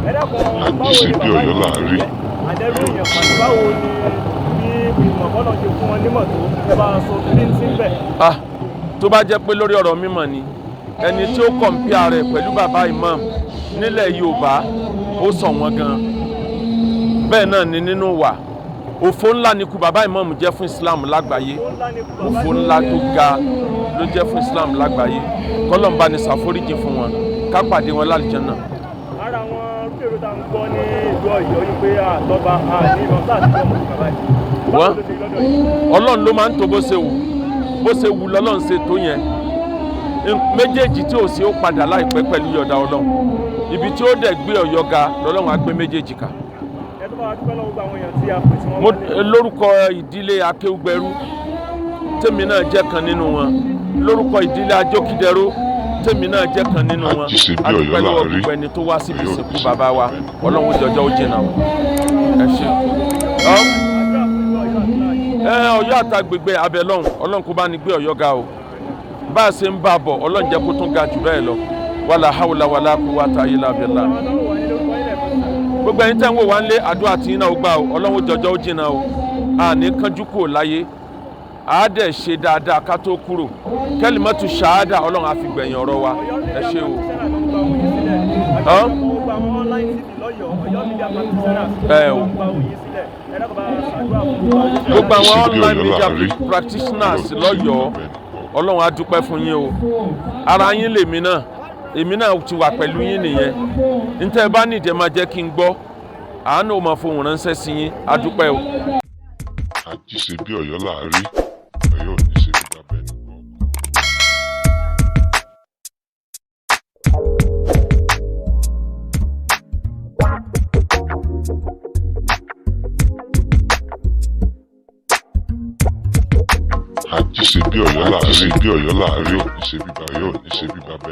àjíṣe bí Ọ̀yọ́ láàrí. àdẹ́rù èèyàn pàtó báwo ni ìmọ̀ bọ́lọ̀ ṣe fún wọn nímọ̀ tó ẹ bá sọ bí ń sí bẹ̀. tó bá jẹ́ pé lórí ọ̀rọ̀ mímọ̀ ni ẹni tí ó kọ̀m̀pìà rẹ̀ pẹ̀lú bàbá imam nílẹ̀ Yorùbá ó sọ wọ́n gan bẹ́ẹ̀ náà ni nínú wà òfò ńlá ni kú bàbá imam jẹ́ fún Islam lágbàáyé òfò ńlá tó ga ló jẹ́ fún Islam lágbàáyé kọ́lọ́n bá ní ṣàforíjì fún wọn ká pàdé wọn lálùjánnà. ara wọn rúkèrò tá à ń gbọ́ ní ìlú Ọ̀yọ́ yìí pé àtọ́ba àti ìmọ̀ sáà ti jẹ́ ọmọ bàbá yìí. wọ́n Ọlọ́run ló máa ń tó bó ṣe wù lọ́lọ́run ṣe tó yẹn méjèèjì tí ò sí ó padà láìpẹ́ pẹ̀lú yọ̀dá Ọlọ́run ibi tí ó dẹ̀ gbé Ọ̀yọ́ ga lọ́lọ́run á gbé méjèèjì ká. lórúkọ ìdílé Akeugbagold tèmi náà jẹ́ kan nínú wọn lórúkọ ìdílé Ajókídẹrú tèmi náà jẹ́ kan nínú wọn adúpẹ́ lọ́wọ́ gbogbo ẹni tó wá síbi ìsìnkú bàbá wa Ọlọ́run jọjọ́ ó jìnnà wọn. ẹ ṣe Ọ̀yọ́ àtàgbègbè abẹ́lọ́hùn Ọlọ́run kó bá ní gbé Ọ̀yọ́ ga o bá a ṣe ń bá a bọ̀ Ọlọ́run jẹ́ kó tún ga jù bẹ́ẹ̀ lọ wàlà hàwùlà wàlà quwwata illa billah. gbogbo ẹni tẹ́ ń wò wá ń lé àdúrà tí iná ó gbà o Ọlọ́run jọjọ́ ó jìnnà o àní kánjú kúrò láyé àádẹ́ ṣe dáadáa ká tó kúrò kẹ́límọ́tù ṣáádà Ọlọ́run á fi gbẹ̀yìn ọ̀rọ̀ wa ẹ ṣe o. gbogbo àwọn online media practitioners lọ́yọ̀ọ́ Ọlọ́run á dúpẹ́ fún yín o ara yín lèmi náà èmi náà ti wà pẹ̀lú yín nìyẹn ntẹ́ bá nídìí máa jẹ́ kí n gbọ́ àánú ò máa fohùn ránṣẹ́ sí yín á dúpẹ́ o. àjíṣe bí Ọ̀yọ́ láàrí Ọ̀yọ́ ò ní ṣe bí bàbá ẹni gbọ́. àjíṣe bí Ọ̀yọ́ láàrí Ọ̀yọ́ ò ní ṣe bí bàbá